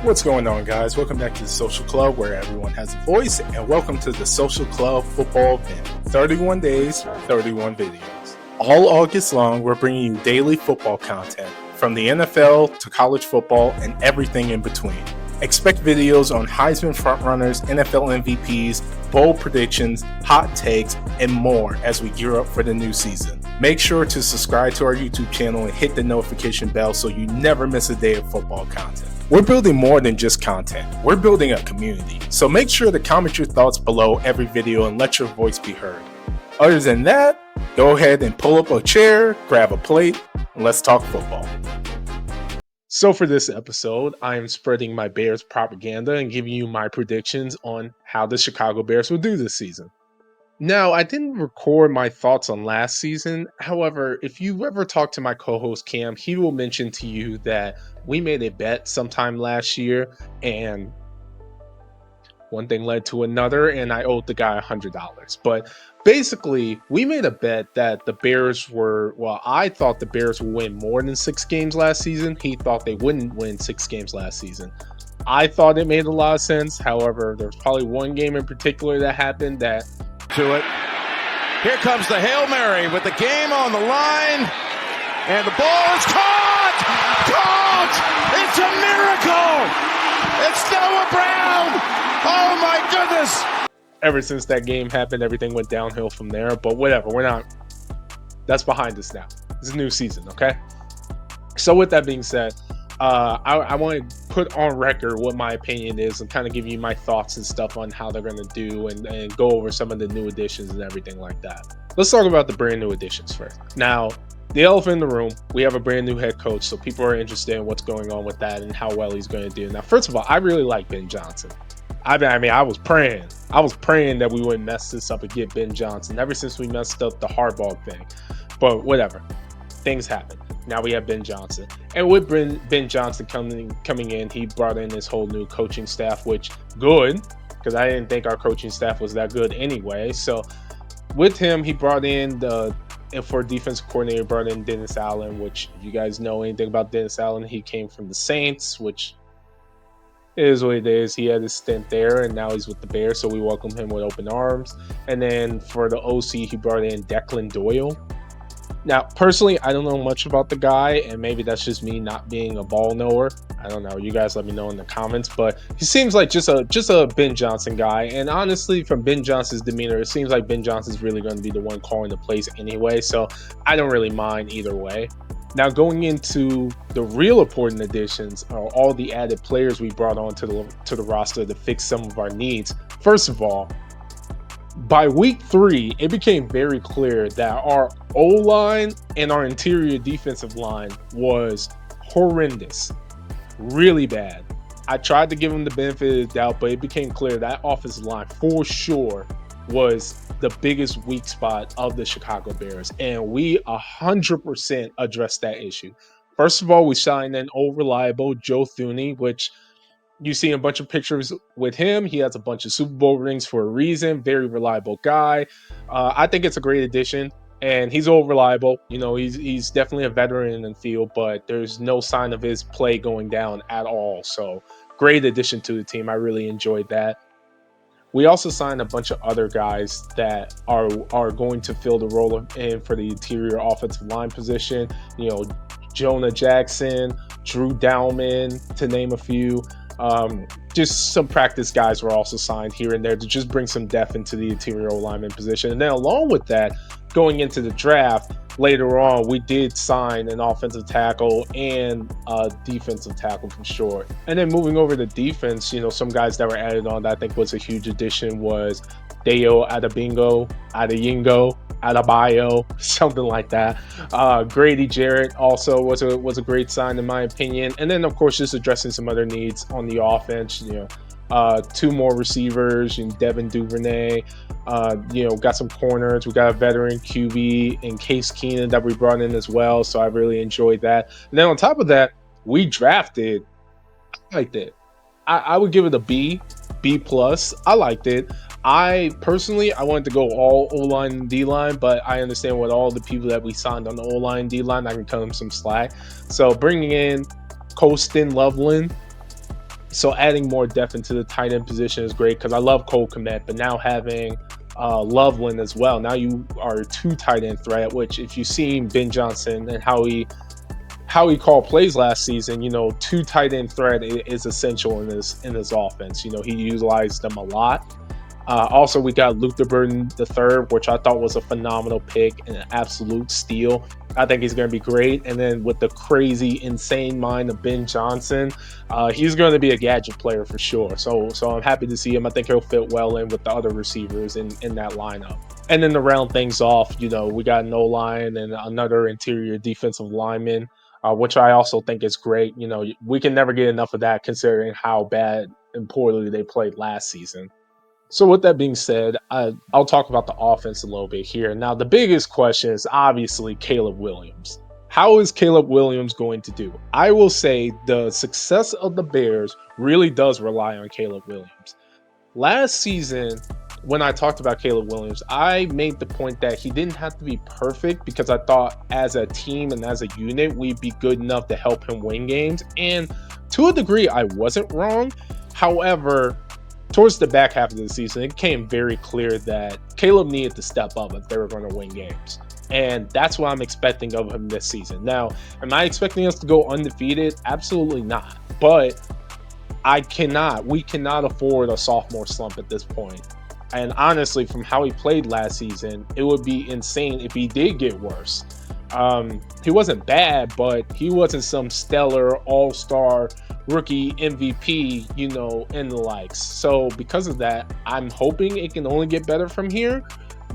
What's going on, guys? Welcome back to the Social Club, where everyone has a voice, and welcome to the Social Club football event. 31 days, 31 videos. All August long, we're bringing you daily football content, from the NFL to college football and everything in between. Expect videos on Heisman frontrunners, NFL MVPs, bold predictions, hot takes, and more as we gear up for the new season. Make sure to subscribe to our YouTube channel and hit the notification bell so you never miss a day of football content. We're building more than just content. We're building a community. So make sure to comment your thoughts below every video and let your voice be heard. Other than that, go ahead and pull up a chair, grab a plate, and let's talk football. So for this episode, I am spreading my Bears propaganda and giving you my predictions on how the Chicago Bears will do this season. Now, I didn't record my thoughts on last season. However, if you ever talk to my co-host Cam, he will mention to you that we made a bet sometime last year, and one thing led to another, and I owed the guy $100. But basically, we made a bet that the Bears I thought the Bears would win more than 6 games last season. He thought they wouldn't win 6 games last season. I thought it made a lot of sense. However, there's probably one game in particular that happened that to it. Here comes the Hail Mary with the game on the line, and the ball is caught! Caught! It's a miracle! It's Noah Brown! Oh my goodness! Ever since that game happened, everything went downhill from there, but whatever, that's behind us now. It's a new season, okay? So with that being said, I want to put on record what my opinion is and kind of give you my thoughts and stuff on how they're going to do and go over some of the new additions and everything like that. Let's talk about the brand new additions first. Now, the elephant in the room, we have a brand new head coach, so people are interested in what's going on with that and how well he's going to do. Now, first of all, I really like Ben Johnson. I was praying that we wouldn't mess this up and get Ben Johnson ever since we messed up the Harbaugh thing. But whatever, things happen. Now we have Ben Johnson. And with Ben Johnson coming in, he brought in this whole new coaching staff, which good, because I didn't think our coaching staff was that good anyway. So with him, he brought in for defensive coordinator, brought in Dennis Allen, which you guys know anything about Dennis Allen. He came from the Saints, which is what it is. He had his stint there, and now he's with the Bears, so we welcome him with open arms. And then for the OC, he brought in Declan Doyle. Now, personally, I don't know much about the guy, and maybe that's just me not being a ball knower. I don't know. You guys let me know in the comments, but he seems like just a Ben Johnson guy. And honestly, from Ben Johnson's demeanor, it seems like Ben Johnson's really going to be the one calling the plays anyway, so I don't really mind either way. Now, going into the real important additions, are all the added players we brought on to the roster to fix some of our needs. First of all, by week 3, it became very clear that our O-line and our interior defensive line was horrendous, really bad. I tried to give him the benefit of the doubt, but it became clear that offensive line for sure was the biggest weak spot of the Chicago Bears, and we 100% addressed that issue. First of all, we signed an old reliable Joe Thuney, which you see a bunch of pictures with him. He has a bunch of Super Bowl rings for a reason. Very reliable guy. I think it's a great addition, and he's all reliable. You know, he's definitely a veteran in the field, but there's no sign of his play going down at all. So great addition to the team. I really enjoyed that. We also signed a bunch of other guys that are going to fill the role in for the interior offensive line position. You know, Jonah Jackson, Drew Dowman, to name a few. Just some practice guys were also signed here and there to just bring some depth into the interior lineman position. And then along with that, going into the draft later on, we did sign an offensive tackle and a defensive tackle for sure. And then moving over to defense, you know, some guys that were added on that I think was a huge addition was Dayo Adebayo, something like that. Grady Jarrett also was a great sign in my opinion. And then of course just addressing some other needs on the offense. You know, 2 more receivers, Devin Duvernay. Got some corners. We got a veteran QB in Case Keenum that we brought in as well. So I really enjoyed that. And then on top of that, we drafted. I liked it. I would give it a B plus. I liked it. I personally, I wanted to go all O-line and D-line, but I understand with all the people that we signed on the O-line, D-line, I can cut them some slack. So bringing in Colston Loveland, So adding more depth into the tight end position is great because I love Cole Kmet, but now having Loveland as well. Now you are a two tight end threat, which if you've seen Ben Johnson and how he called plays last season, two tight end threat is essential in this offense. He utilized them a lot. Also, we got Luther Burden III, which I thought was a phenomenal pick and an absolute steal. I think he's going to be great. And then with the crazy, insane mind of Ben Johnson, he's going to be a gadget player for sure. So I'm happy to see him. I think he'll fit well in with the other receivers in that lineup. And then to round things off, we got an O-line and another interior defensive lineman, which I also think is great. We can never get enough of that considering how bad and poorly they played last season. So with that being said, I'll talk about the offense a little bit here. Now, the biggest question is obviously Caleb Williams. How is Caleb Williams going to do? I will say the success of the Bears really does rely on Caleb Williams. Last season, when I talked about Caleb Williams, I made the point that he didn't have to be perfect because I thought as a team and as a unit, we'd be good enough to help him win games. And to a degree, I wasn't wrong. However, towards the back half of the season, it became very clear that Caleb needed to step up if they were going to win games. And that's what I'm expecting of him this season. Now, am I expecting us to go undefeated? Absolutely not. But we cannot afford a sophomore slump at this point. And honestly, from how he played last season, it would be insane if he did get worse. He wasn't bad, but he wasn't some stellar all-star rookie MVP, and the likes. So because of that, I'm hoping it can only get better from here.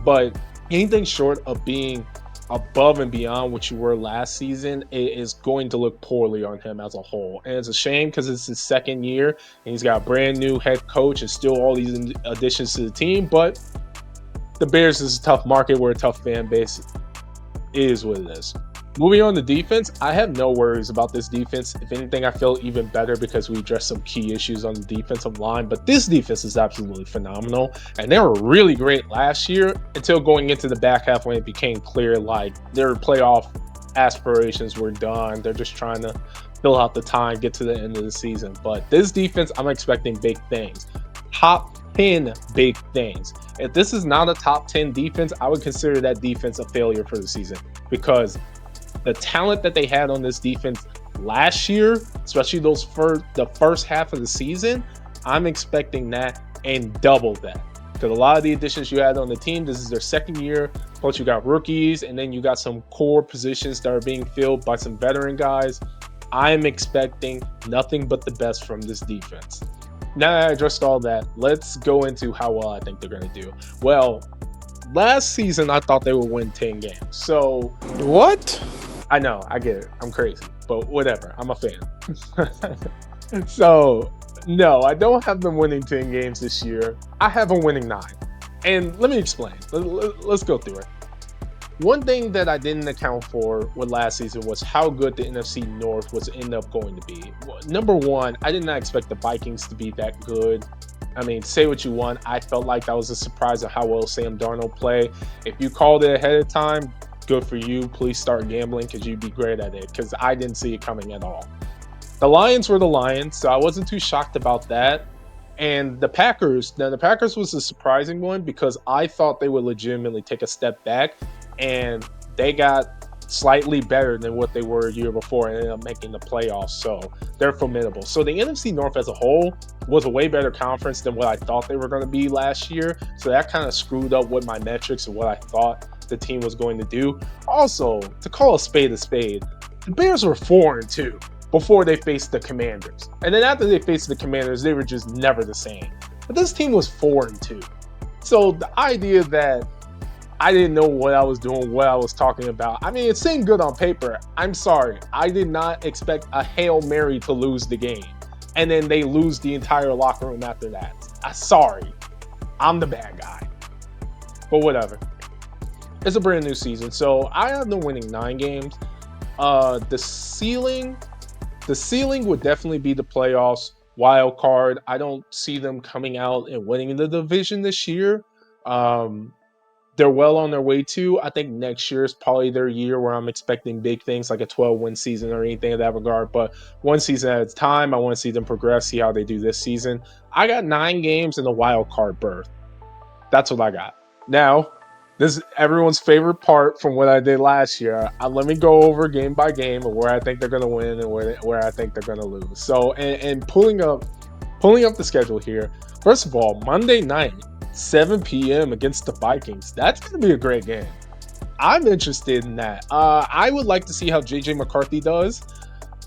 But anything short of being above and beyond what you were last season, it is going to look poorly on him as a whole. And it's a shame because it's his second year and he's got a brand new head coach and still all these additions to the team. But the Bears is a tough market. We're a tough fan base. It is what it is. Moving on to defense, I have no worries about this defense. If anything, I feel even better because we addressed some key issues on the defensive line. But this defense is absolutely phenomenal. And they were really great last year until going into the back half when it became clear like their playoff aspirations were done. They're just trying to fill out the time, get to the end of the season. But this defense, I'm expecting big things. Top 10 big things. If this is not a top 10 defense, I would consider that defense a failure for the season because the talent that they had on this defense last year, especially the first half of the season, I'm expecting that and double that. Because a lot of the additions you had on the team, this is their second year, plus you got rookies, and then you got some core positions that are being filled by some veteran guys. I'm expecting nothing but the best from this defense. Now that I addressed all that, let's go into how well I think they're going to do. Well, last season I thought they would win 10 games. So what? I know, I get it. I'm crazy, but whatever. I'm a fan. So, no, I don't have them winning 10 games this year. I have them winning 9. And let me explain. Let's go through it. One thing that I didn't account for with last season was how good the NFC North was end up going to be. Number one, I did not expect the Vikings to be that good. I mean, say what you want. I felt like that was a surprise of how well Sam Darnold played. If you called it ahead of time, good for you. Please start gambling because you'd be great at it because I didn't see it coming at all. The Lions were the Lions, so I wasn't too shocked about that. And the Packers was a surprising one because I thought they would legitimately take a step back and they got slightly better than what they were a year before and ended up making the playoffs. So they're formidable. So the NFC North as a whole was a way better conference than what I thought they were going to be last year. So that kind of screwed up with my metrics and what I thought the team was going to do. Also, to call a spade, the Bears were 4-2 before they faced the Commanders. And then after they faced the Commanders, they were just never the same. But this team was 4-2. So the idea that I didn't know what I was doing, what I was talking about, I mean, it seemed good on paper. I'm sorry. I did not expect a Hail Mary to lose the game. And then they lose the entire locker room after that. Sorry. I'm the bad guy. But whatever. It's a brand new season, so I have them winning 9 games. The ceiling would definitely be the playoffs, wild card. I don't see them coming out and winning the division this year. they're well on their way to. I think next year is probably their year where I'm expecting big things like a 12-win season or anything of that regard. But one season at a time, I want to see them progress, see how they do this season. I got 9 games in the wild card berth. That's what I got. Now, this is everyone's favorite part from what I did last year. Let me go over game by game and where I think they're going to win and where I think they're going to lose. So, and pulling up the schedule here. First of all, Monday night, 7 p.m. against the Vikings. That's going to be a great game. I'm interested in that. I would like to see how JJ McCarthy does.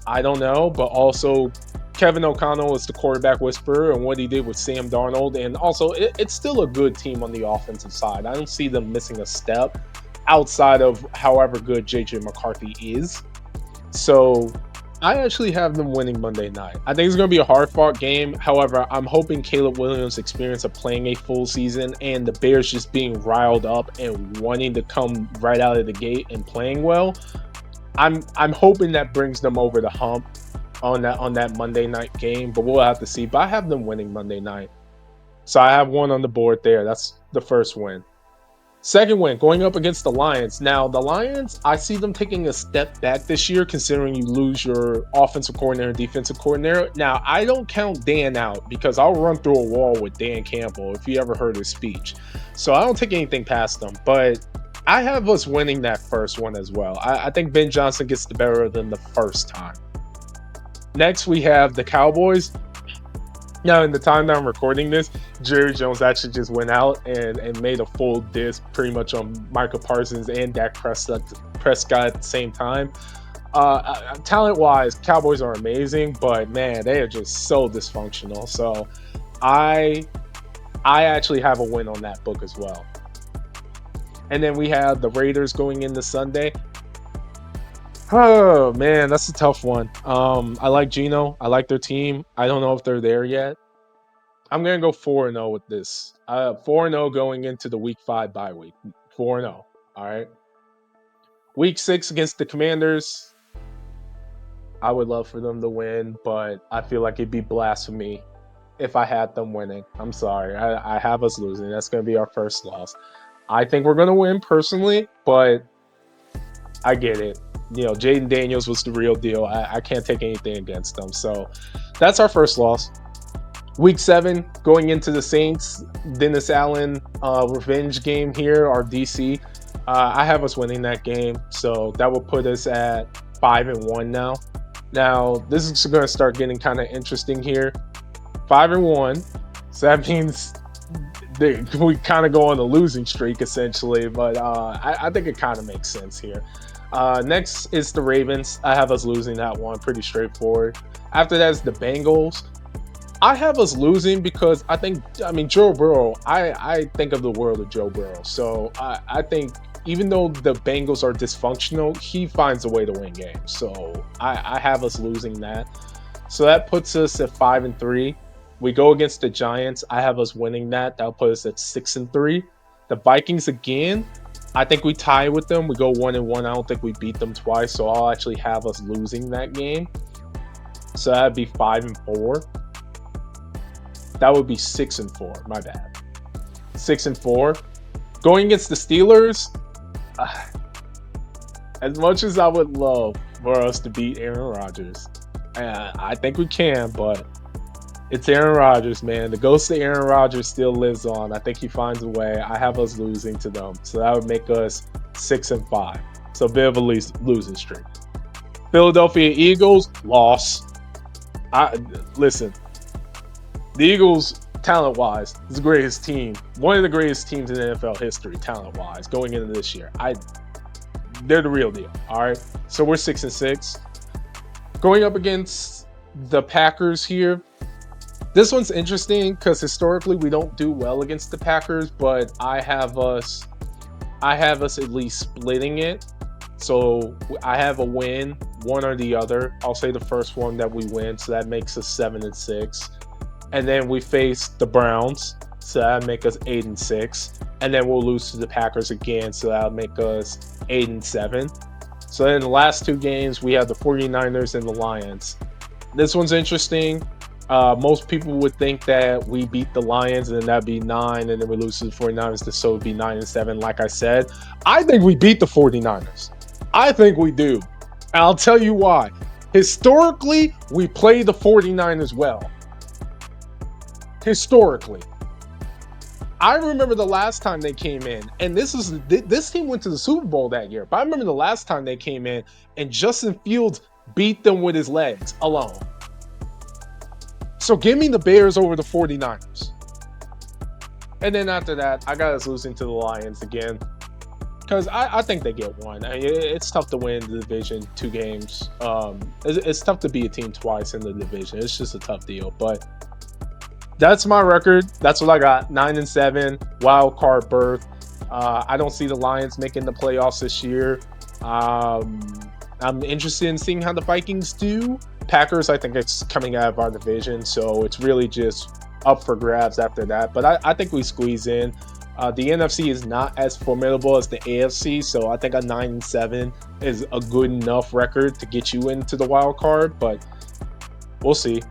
I don't know, but also Kevin O'Connell is the quarterback whisperer and what he did with Sam Darnold. And also, it's still a good team on the offensive side. I don't see them missing a step outside of however good JJ McCarthy is. So I actually have them winning Monday night. I think it's going to be a hard-fought game. However, I'm hoping Caleb Williams' experience of playing a full season and the Bears just being riled up and wanting to come right out of the gate and playing well, I'm hoping that brings them over the hump on that Monday night game. But we'll have to see. But I have them winning Monday night. So I have one on the board there. That's the first win. Second win, going up against the Lions. Now, the Lions, I see them taking a step back this year, considering you lose your offensive coordinator and defensive coordinator. Now, I don't count Dan out because I'll run through a wall with Dan Campbell if you ever heard his speech. So I don't take anything past them, but I have us winning that first one as well. I think Ben Johnson gets the better of them the first time. Next, we have the Cowboys. Now, in the time that I'm recording this, Jerry Jones actually just went out and made a full diss pretty much on Micah Parsons and Dak Prescott at the same time. Talent-wise, Cowboys are amazing, but man, they are just so dysfunctional. So I actually have a win on that book as well. And then we have the Raiders going into Sunday. Oh, man, that's a tough one. I like Geno. I like their team. I don't know if they're there yet. I'm going to go 4-0 with this. 4-0 going into the Week 5 bye week. 4-0. All right. Week 6 against the Commanders. I would love for them to win, but I feel like it'd be blasphemy if I had them winning. I'm sorry. I have us losing. That's going to be our first loss. I think we're going to win personally, but I get it. You know, Jaden Daniels was the real deal. I can't take anything against them. So that's our first loss. Week 7, going into the Saints, Dennis Allen revenge game here, our DC. I have us winning that game. So that will put us at 5-1 now. Now, this is going to start getting kind of interesting here. 5-1. So that means we kind of go on a losing streak, essentially. But I think it kind of makes sense here. Next is the Ravens. I have us losing that one. Pretty straightforward. After that is the Bengals. I have us losing because Joe Burrow, I think of the world of Joe Burrow. So I think even though the Bengals are dysfunctional, he finds a way to win games. So I have us losing that. So that puts us at 5-3. We go against the Giants. I have us winning that. That'll put us at 6-3. The Vikings again. I think we tie with them. We go 1-1. I don't think we beat them twice, so I'll actually have us losing that game. So that'd be 5-4. That would be 6-4. My bad. 6-4. Going against the Steelers. As much as I would love for us to beat Aaron Rodgers, I think we can, but it's Aaron Rodgers, man. The ghost of Aaron Rodgers still lives on. I think he finds a way. I have us losing to them. So that would make us 6-5. So a bit of a losing streak. Philadelphia Eagles, loss. Listen, the Eagles, talent-wise, is the greatest team. One of the greatest teams in NFL history, talent-wise, going into this year. They're the real deal, all right? So we're 6-6. Going up against the Packers here. This one's interesting because historically we don't do well against the Packers, but I have us at least splitting it. So I have a win, one or the other. I'll say the first one that we win, so that makes us 7-6. And then we face the Browns, so that'll make us 8-6. And then we'll lose to the Packers again, so that'll make us 8-7. So then the last 2 games, we have the 49ers and the Lions. This one's interesting. Most people would think that we beat the Lions and then that'd be 9, and then we lose to the 49ers, so it'd be 9-7. Like I said, I think we beat the 49ers. I think we do. And I'll tell you why. Historically, we play the 49ers well. Historically. I remember the last time they came in, and this team went to the Super Bowl that year, but I remember the last time they came in and Justin Fields beat them with his legs alone. So give me the Bears over the 49ers. And then after that, I got us losing to the Lions again. Because I think they get one. I mean, it's tough to win the division 2 games. It's tough to beat a team twice in the division. It's just a tough deal. But that's my record. That's what I got. 9-7, wild card berth. I don't see the Lions making the playoffs this year. I'm interested in seeing how the Vikings do. Packers, I think it's coming out of our division, so it's really just up for grabs after that. But I think we squeeze in. The NFC is not as formidable as the AFC, so I think a 9-7 is a good enough record to get you into the wild card, but we'll see.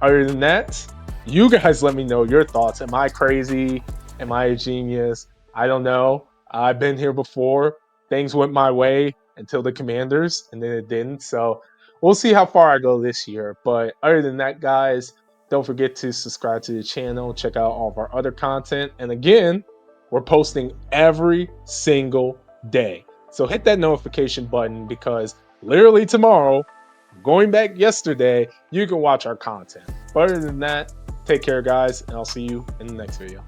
Other than that, you guys let me know your thoughts. Am I crazy? Am I a genius? I don't know. I've been here before. Things went my way until the Commanders, and then it didn't. So we'll see how far I go this year. But other than that, guys, don't forget to subscribe to the channel. Check out all of our other content. And again, we're posting every single day. So hit that notification button because literally tomorrow, going back yesterday, you can watch our content. But other than that, take care, guys, and I'll see you in the next video.